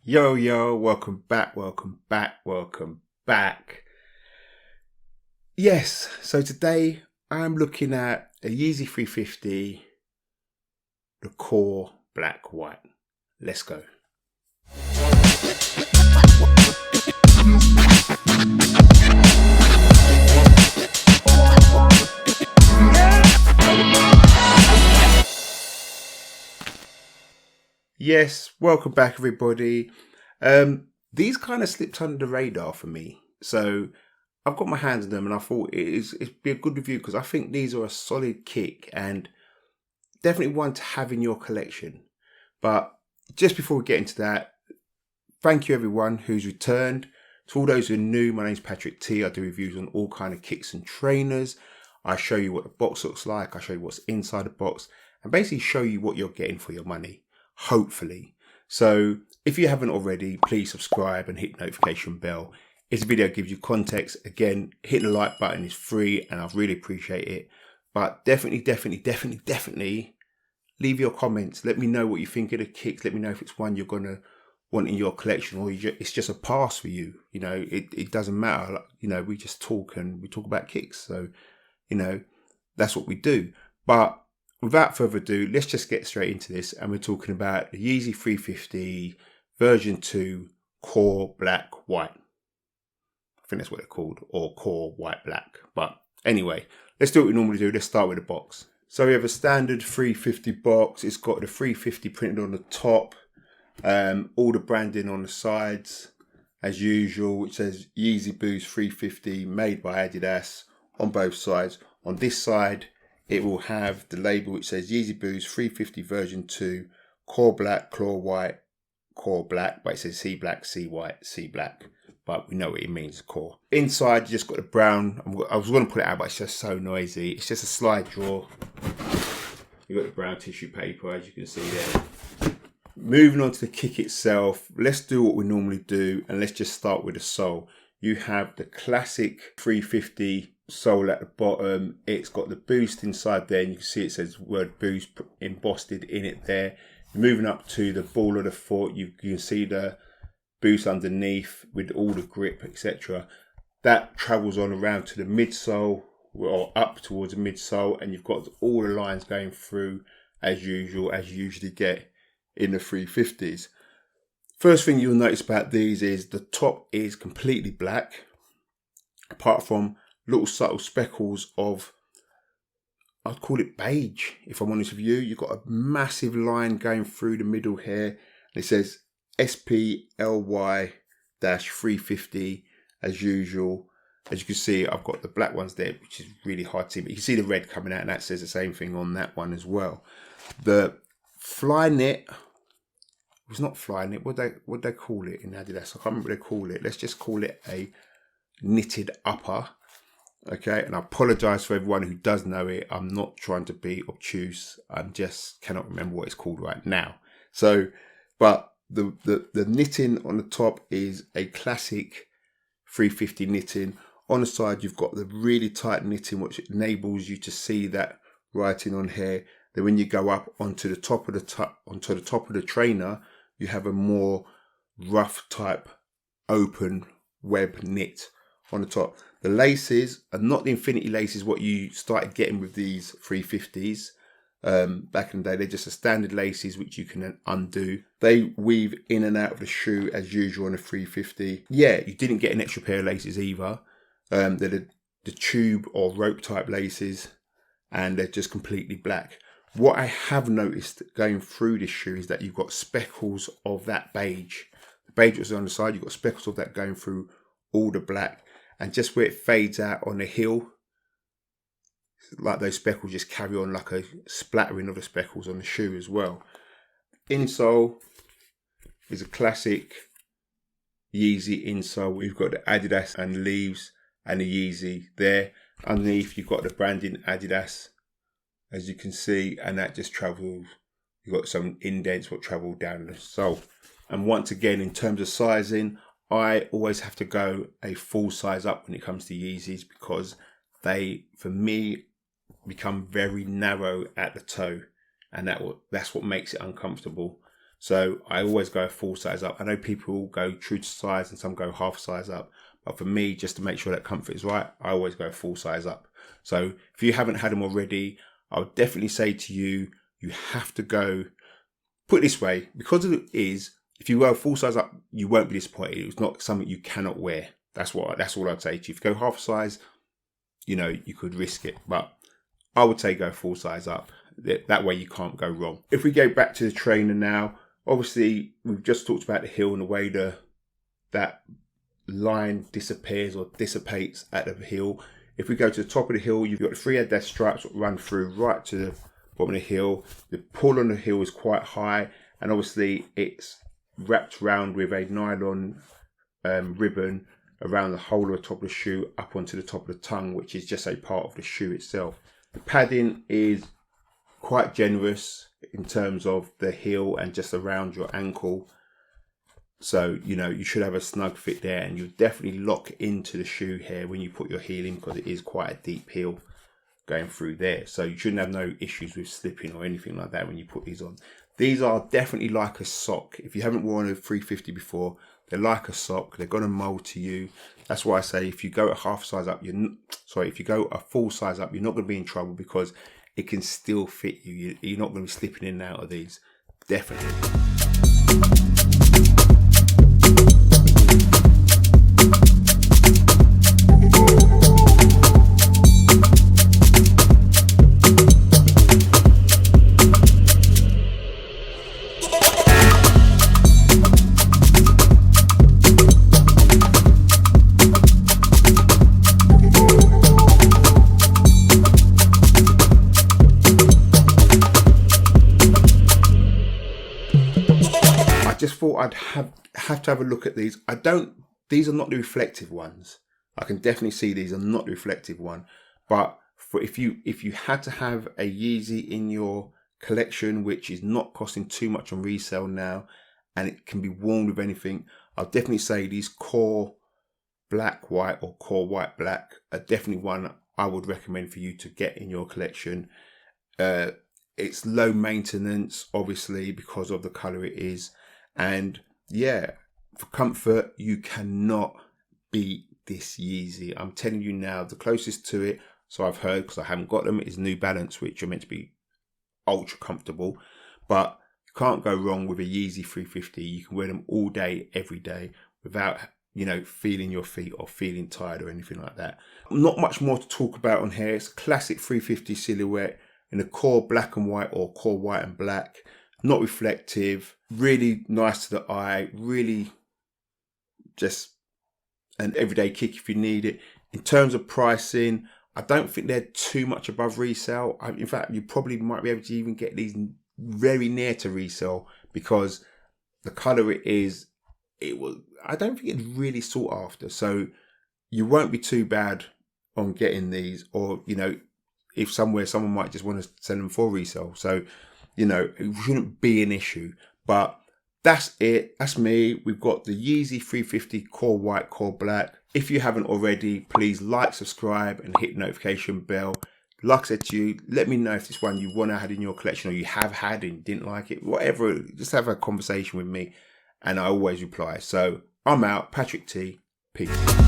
Yo, welcome back. Yes, so today I'm looking at a Yeezy 350, the core black white. Let's go. Yes, welcome back everybody. These kind of slipped under the radar for me. So I've got my hands on them and I thought it'd be a good review because I think these are a solid kick and definitely one to have in your collection. But just before we get into that, thank you everyone who's returned. To all those who are new, my name's Patrick T. I do reviews on all kind of kicks and trainers. I show you what the box looks like. I show you what's inside the box and basically show you what you're getting for your money. Hopefully. So if you haven't already, please subscribe and hit the notification bell. This video gives you context. Again, hitting the like button is free and I really appreciate it. But definitely leave your comments. Let me know what you think of the kicks. Let me know if it's one you're going to want in your collection or it's just a pass for you. You know, it doesn't matter. You know, we just talk and we talk about kicks. So, you know, that's what we do. But without further ado, let's just get straight into this. And we're talking about the Yeezy 350 version 2 core black white. I think that's what they're called, or core white black. But anyway, let's do what we normally do. Let's start with the box. So we have a standard 350 box. It's got the 350 printed on the top. All the branding on the sides as usual. It says Yeezy Boost 350 made by Adidas on both sides. On this side, it will have the label which says Yeezy Boost 350 version 2 core black, claw white, core black, but it says C black, C white, C black, but we know what it means, core. Inside you just got the brown. I was going to put it out, but it's just so noisy. It's just a slide drawer. You got the brown tissue paper, as you can see there. Moving on to the kick itself, let's do what we normally do and let's just start with the sole. You have the classic 350 sole at the bottom. It's got the boost inside there and you can see it says word boost embossed in it there. Moving up to the ball of the foot, you can see the boost underneath with all the grip, etc. That travels on around to the midsole or up towards the midsole and you've got all the lines going through as usual, as you usually get in the 350s. First thing you'll notice about these is the top is completely black, apart from little subtle speckles of, I'd call it beige, if I'm honest with you. You've got a massive line going through the middle here. And it says SPLY-350 as usual. As you can see, I've got the black ones there, which is really hard to see. But you can see the red coming out and that says the same thing on that one as well. The fly knit, it's not fly knit, what they call it in Adidas? I can't remember what they call it. Let's just call it a knitted upper. Okay, and I apologise for everyone who does know it. I'm not trying to be obtuse. I just cannot remember what it's called right now. So, but the knitting on the top is a classic 350 knitting. On the side, you've got the really tight knitting, which enables you to see that writing on here. Then when you go up onto the top of the trainer, you have a more rough type open web knit on the top. The laces are not the infinity laces what you started getting with these 350s back in the day. They're just a standard laces which you can then undo. They weave in and out of the shoe as usual on a 350. Yeah, you didn't get an extra pair of laces either. They're the tube or rope type laces and they're just completely black. What I have noticed going through this shoe is that you've got speckles of that beige. The beige was on the side, you've got speckles of that going through all the black. And just where it fades out on the heel, like those speckles just carry on like a splattering of the speckles on the shoe as well. Insole is a classic Yeezy insole. We've got the Adidas and leaves and the Yeezy there. Underneath you've got the branding Adidas, as you can see, and that just travels. You've got some indents what travel down the sole. And once again, in terms of sizing, I always have to go a full size up when it comes to Yeezys because they, for me, become very narrow at the toe and that's what makes it uncomfortable. So I always go a full size up. I know people go true to size and some go half size up. But for me, just to make sure that comfort is right, I always go full size up. So if you haven't had them already, I would definitely say to you, you have to go, put it this way, because it is, if you go full size up, you won't be disappointed. It's not something you cannot wear. That's all I'd say to you. If you go half size, you know, you could risk it. But I would say go full size up. That way you can't go wrong. If we go back to the trainer now, obviously we've just talked about the heel and the way that line disappears or dissipates at the heel. If we go to the top of the heel, you've got the 3 Adidas stripes that run through right to the bottom of the heel. The pull on the heel is quite high, and obviously it's wrapped around with a nylon ribbon around the whole of the top of the shoe up onto the top of the tongue, which is just a part of the shoe itself. The padding is quite generous in terms of the heel and just around your ankle. So, you know, you should have a snug fit there, and you'll definitely lock into the shoe here when you put your heel in, because it is quite a deep heel going through there. So you shouldn't have no issues with slipping or anything like that when you put these on. These are definitely like a sock. If you haven't worn a 350 before, they're like a sock. They're going to mold to you. That's why I say if you go a half size up, if you go a full size up, you're not going to be in trouble, because it can still fit you. You're not going to be slipping in and out of these. Definitely. Just thought I'd have to have a look at these. These are not the reflective ones. I can definitely see these are not the reflective one. But for if you had to have a Yeezy in your collection, which is not costing too much on resale now, and it can be worn with anything, I'll definitely say these core black white or core white black are definitely one I would recommend for you to get in your collection. It's low maintenance, obviously, because of the color it is. And yeah, for comfort, you cannot beat this Yeezy. I'm telling you now, the closest to it, so I've heard, because I haven't got them, is New Balance, which are meant to be ultra comfortable. But you can't go wrong with a Yeezy 350. You can wear them all day, every day, without, you know, feeling your feet or feeling tired or anything like that. Not much more to talk about on here. It's a classic 350 silhouette in a core black and white or core white and black. Not reflective, really nice to the eye, really just an everyday kick if you need it. In terms of pricing, I don't think they're too much above resale. In fact, you probably might be able to even get these very near to resale, because the colour I don't think it's really sought after. So you won't be too bad on getting these, or, you know, if someone might just want to send them for resale. So, you know, it shouldn't be an issue. But that's it. That's me. We've got the Yeezy 350 core white, core black. If you haven't already, please like, subscribe, and hit the notification bell. Like I said to you, let me know if this one you want to have in your collection, or you have had and didn't like it. Whatever. Just have a conversation with me, and I always reply. So I'm out. Patrick T. Peace.